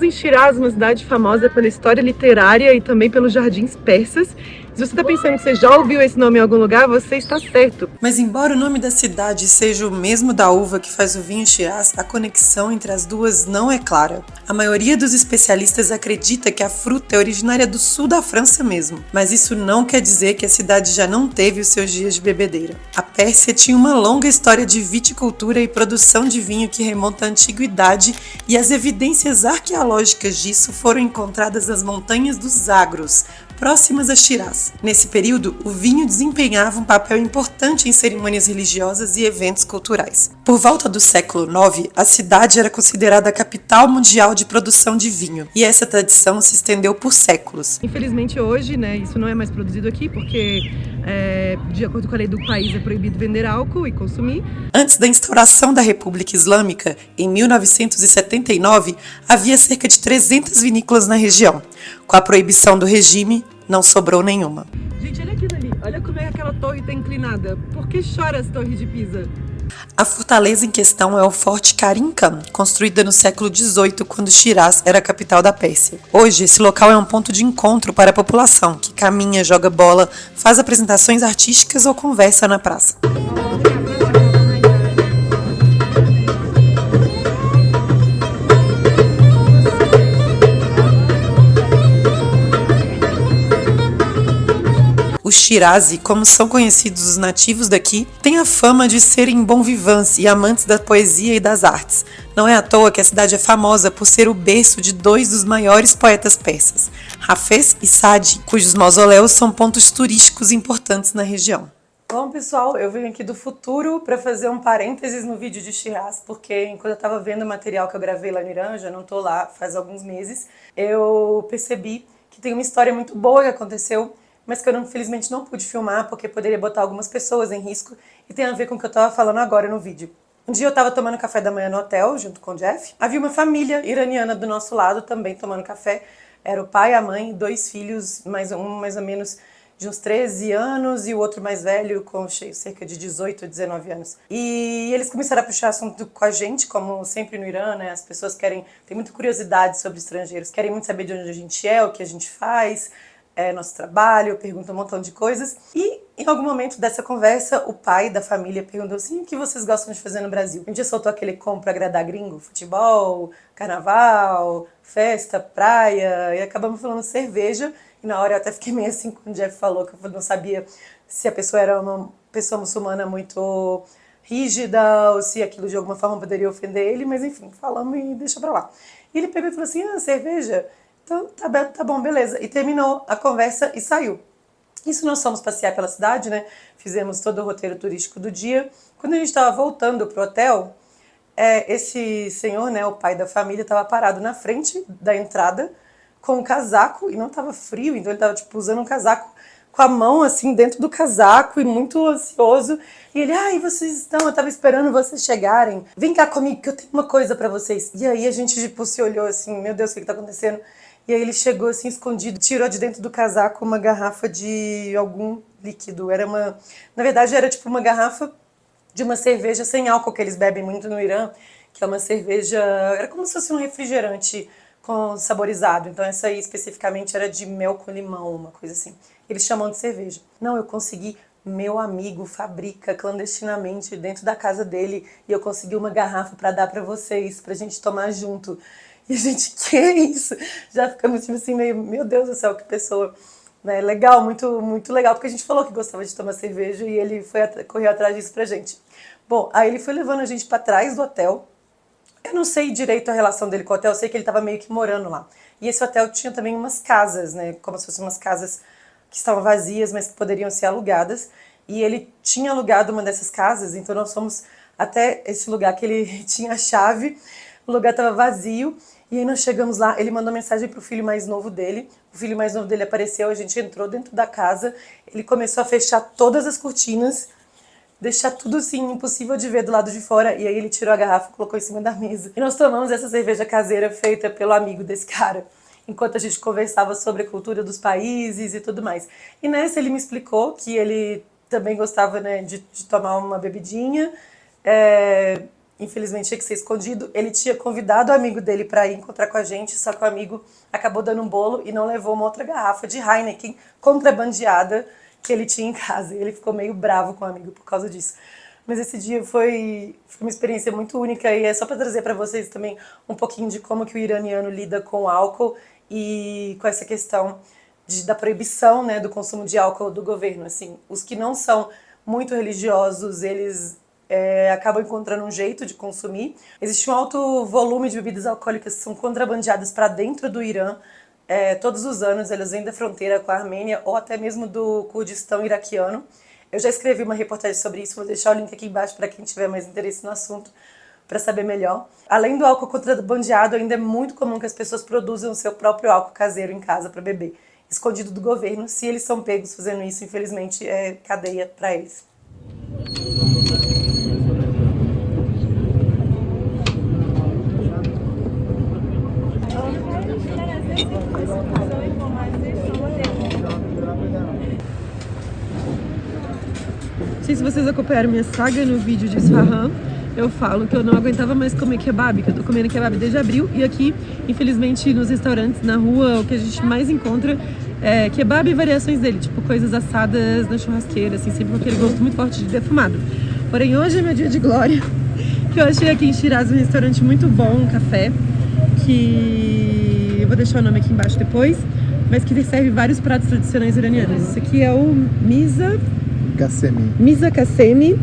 Estamos em Shiraz, uma cidade famosa pela história literária e também pelos jardins persas. Se você está pensando que você já ouviu esse nome em algum lugar, você está certo. Mas embora o nome da cidade seja o mesmo da uva que faz o vinho Shiraz, a conexão entre as duas não é clara. A maioria dos especialistas acredita que a fruta é originária do sul da França mesmo, mas isso não quer dizer que a cidade já não teve os seus dias de bebedeira. A Pérsia tinha uma longa história de viticultura e produção de vinho que remonta à antiguidade, e as evidências arqueológicas disso foram encontradas nas montanhas dos Zagros, próximas a Shiraz. Nesse período, o vinho desempenhava um papel importante em cerimônias religiosas e eventos culturais. Por volta do século IX, a cidade era considerada a capital mundial de produção de vinho, e essa tradição se estendeu por séculos. Infelizmente hoje, isso não é mais produzido aqui, porque de acordo com a lei do país é proibido vender álcool e consumir. Antes da instauração da República Islâmica, em 1979, havia cerca de 300 vinícolas na região. Com a proibição do regime, não sobrou nenhuma. Gente, olha aquilo ali. Olha como é que aquela torre está inclinada. Por que chora as torres de Pisa? A fortaleza em questão é o Forte Karim Khan, construída no século XVIII, quando Shiraz era a capital da Pérsia. Hoje, esse local é um ponto de encontro para a população, que caminha, joga bola, faz apresentações artísticas ou conversa na praça. Os Shirazi, como são conhecidos os nativos daqui, têm a fama de serem bons vivants e amantes da poesia e das artes. Não é à toa que a cidade é famosa por ser o berço de dois dos maiores poetas persas, Hafez e Saadi, cujos mausoléus são pontos turísticos importantes na região. Bom, pessoal, eu venho aqui do futuro para fazer um parênteses no vídeo de Shiraz, porque enquanto eu estava vendo o material que eu gravei lá no Irã, já não estou lá faz alguns meses, eu percebi que tem uma história muito boa que aconteceu, mas que eu infelizmente não pude filmar porque poderia botar algumas pessoas em risco, e tem a ver com o que eu estava falando agora no vídeo. Um dia eu estava tomando café da manhã no hotel, junto com o Jeff. Havia uma família iraniana do nosso lado também tomando café. Era o pai, a mãe, dois filhos, mais ou menos de uns 13 anos e o outro mais velho com cerca de 18 ou 19 anos. E eles começaram a puxar assunto com a gente, como sempre no Irã, né? As pessoas têm muita curiosidade sobre estrangeiros, querem muito saber de onde a gente é, o que a gente faz, nosso trabalho, pergunta um montão de coisas. E em algum momento dessa conversa, o pai da família perguntou assim: o que vocês gostam de fazer no Brasil? A gente soltou aquele como pra agradar gringo: futebol, carnaval, festa, praia, e acabamos falando cerveja. E na hora eu até fiquei meio assim quando o Jeff falou, que eu não sabia se a pessoa era uma pessoa muçulmana muito rígida ou se aquilo de alguma forma poderia ofender ele, mas enfim, falamos e deixa pra lá. E ele pegou e falou assim: cerveja? Então, tá bom, beleza. E terminou a conversa e saiu. Isso nós fomos passear pela cidade, né? Fizemos todo o roteiro turístico do dia. Quando a gente estava voltando pro hotel, esse senhor, né, o pai da família, estava parado na frente da entrada com um casaco, e não estava frio, então ele estava usando um casaco com a mão assim dentro do casaco e muito ansioso. E ele: vocês estão? Eu estava esperando vocês chegarem. Vem cá comigo que eu tenho uma coisa para vocês. E aí a gente se olhou assim: meu Deus, o que está acontecendo? E aí ele chegou assim escondido, tirou de dentro do casaco uma garrafa de algum líquido. Na verdade era uma garrafa de uma cerveja sem álcool que eles bebem muito no Irã, que é uma cerveja, era como se fosse um refrigerante com saborizado. Então essa aí especificamente era de mel com limão, uma coisa assim. Eles chamam de cerveja. Não, eu consegui. Meu amigo fabrica clandestinamente dentro da casa dele e eu consegui uma garrafa para dar para vocês, pra gente tomar junto. E a gente: que é isso? Já ficamos assim meio: meu Deus do céu, que pessoa, né? Legal, muito, muito legal, porque a gente falou que gostava de tomar cerveja e ele correu atrás disso pra gente. Bom, aí ele foi levando a gente pra trás do hotel. Eu não sei direito a relação dele com o hotel, eu sei que ele tava meio que morando lá. E esse hotel tinha também umas casas, né? Como se fossem umas casas que estavam vazias, mas que poderiam ser alugadas. E ele tinha alugado uma dessas casas, então nós fomos até esse lugar que ele tinha a chave. O lugar estava vazio, e aí nós chegamos lá, ele mandou mensagem pro filho mais novo dele, o filho mais novo dele apareceu, a gente entrou dentro da casa, ele começou a fechar todas as cortinas, deixar tudo assim, impossível de ver do lado de fora, e aí ele tirou a garrafa e colocou em cima da mesa. E nós tomamos essa cerveja caseira feita pelo amigo desse cara, enquanto a gente conversava sobre a cultura dos países e tudo mais. E nessa ele me explicou que ele também gostava, né, de tomar uma bebidinha, infelizmente tinha que ser escondido, ele tinha convidado o amigo dele para ir encontrar com a gente, só que o amigo acabou dando um bolo e não levou uma outra garrafa de Heineken contrabandeada que ele tinha em casa. E ele ficou meio bravo com o amigo por causa disso. Mas esse dia foi uma experiência muito única e é só para trazer para vocês também um pouquinho de como que o iraniano lida com o álcool e com essa questão da proibição, né, do consumo de álcool do governo. Assim, os que não são muito religiosos, eles acabam encontrando um jeito de consumir. Existe um alto volume de bebidas alcoólicas que são contrabandeadas para dentro do Irã. Todos os anos elas vêm da fronteira com a Armênia ou até mesmo do Kurdistão iraquiano. Eu já escrevi uma reportagem sobre isso, vou deixar o link aqui embaixo para quem tiver mais interesse no assunto, para saber melhor. Além do álcool contrabandeado, ainda é muito comum que as pessoas produzam o seu próprio álcool caseiro em casa para beber, escondido do governo. Se eles são pegos fazendo isso, infelizmente, é cadeia para eles. Não sei se vocês acompanharam minha saga no vídeo de Isfahan. Eu falo que eu não aguentava mais comer kebab, que eu tô comendo kebab desde abril. E aqui, infelizmente, nos restaurantes, na rua, o que a gente mais encontra é kebab e variações dele, tipo coisas assadas na churrasqueira, assim, sempre com aquele gosto muito forte de defumado. Porém, hoje é meu dia de glória, que eu achei aqui em Shiraz um restaurante muito bom, um café, que eu vou deixar o nome aqui embaixo depois, mas que serve vários pratos tradicionais iranianos. Esse aqui é o Misa Kasemi,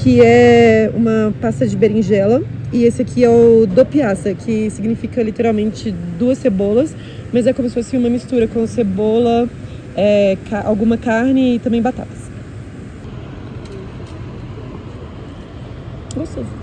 que é uma pasta de berinjela. E esse aqui é o dopiasa, que significa literalmente duas cebolas, mas é como se fosse uma mistura com cebola, alguma carne e também batatas. Gostoso.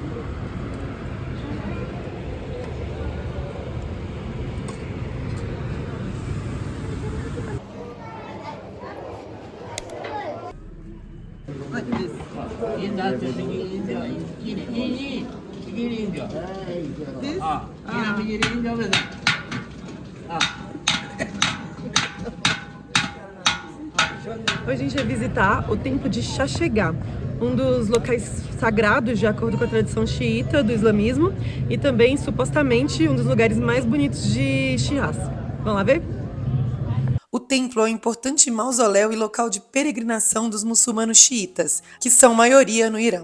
Hoje a gente vai visitar o templo de Shashegah, um dos locais sagrados de acordo com a tradição xiita do islamismo e também, supostamente, um dos lugares mais bonitos de Shiraz. Vamos lá ver? O templo é um importante mausoléu e local de peregrinação dos muçulmanos xiitas, que são maioria no Irã.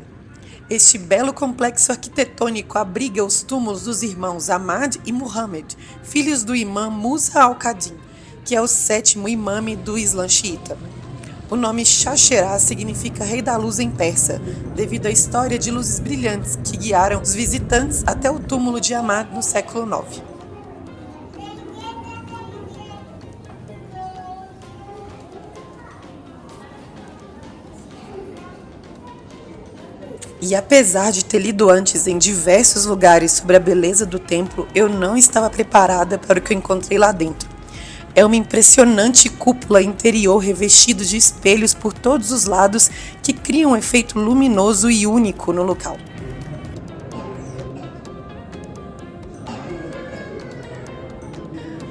Este belo complexo arquitetônico abriga os túmulos dos irmãos Ahmad e Muhammad, filhos do imã Musa al-Qadim, que é o 7º imame do Islã xiita. O nome Shasherah significa Rei da Luz em persa, devido à história de luzes brilhantes que guiaram os visitantes até o túmulo de Ahmad no século IX. E apesar de ter lido antes em diversos lugares sobre a beleza do templo, eu não estava preparada para o que eu encontrei lá dentro. É uma impressionante cúpula interior revestida de espelhos por todos os lados que cria um efeito luminoso e único no local.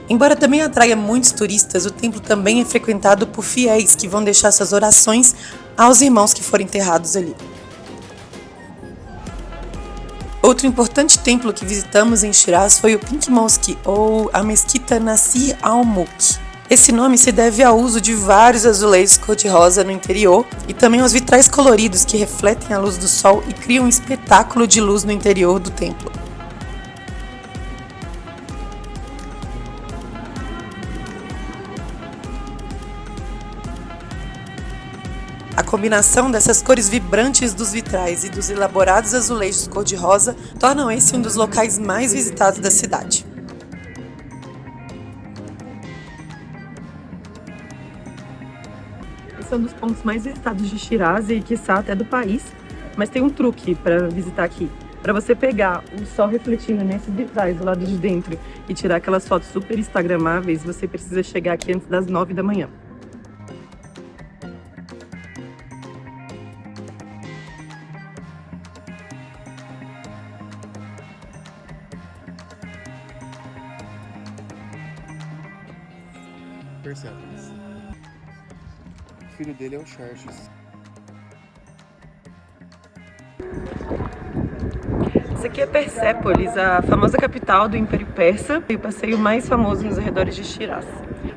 Embora também atraia muitos turistas, o templo também é frequentado por fiéis que vão deixar suas orações aos irmãos que foram enterrados ali. Outro importante templo que visitamos em Shiraz foi o Pink Mosque, ou a Mesquita Nasir al-Mulk. Esse nome se deve ao uso de vários azulejos cor-de-rosa no interior e também aos vitrais coloridos que refletem a luz do sol e criam um espetáculo de luz no interior do templo. A combinação dessas cores vibrantes dos vitrais e dos elaborados azulejos cor-de-rosa tornam esse um dos locais mais visitados da cidade. Esse é um dos pontos mais visitados de Shiraz e, quiçá, até do país. Mas tem um truque para visitar aqui. Para você pegar o sol refletindo nesses vitrais do lado de dentro e tirar aquelas fotos super instagramáveis, você precisa chegar aqui antes das 9 da manhã. Persepolis. O filho dele é o Xerxes. Essa aqui é Persépolis, a famosa capital do Império Persa e o passeio mais famoso nos arredores de Shiraz.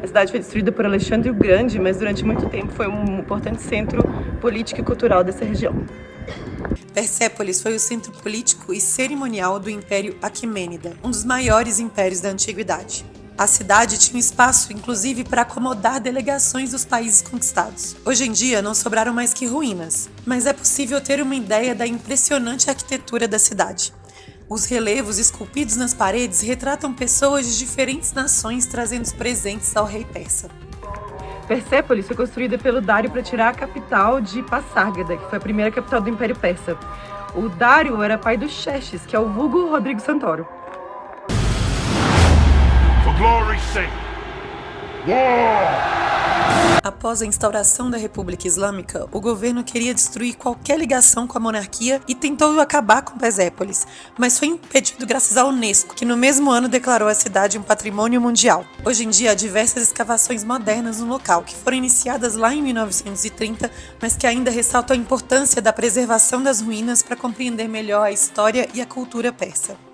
A cidade foi destruída por Alexandre o Grande, mas durante muito tempo foi um importante centro político e cultural dessa região. Persépolis foi o centro político e cerimonial do Império Aquemênida, um dos maiores impérios da antiguidade. A cidade tinha um espaço, inclusive, para acomodar delegações dos países conquistados. Hoje em dia, não sobraram mais que ruínas, mas é possível ter uma ideia da impressionante arquitetura da cidade. Os relevos esculpidos nas paredes retratam pessoas de diferentes nações trazendo os presentes ao rei persa. Persépolis foi construída pelo Dário para tirar a capital de Passárgada, que foi a primeira capital do Império Persa. O Dário era pai do Xerxes, que é o vulgo Rodrigo Santoro. For glory's sake. War! Após a instauração da República Islâmica, o governo queria destruir qualquer ligação com a monarquia e tentou acabar com Persépolis, mas foi impedido graças à Unesco, que no mesmo ano declarou a cidade um patrimônio mundial. Hoje em dia, há diversas escavações modernas no local, que foram iniciadas lá em 1930, mas que ainda ressaltam a importância da preservação das ruínas para compreender melhor a história e a cultura persa.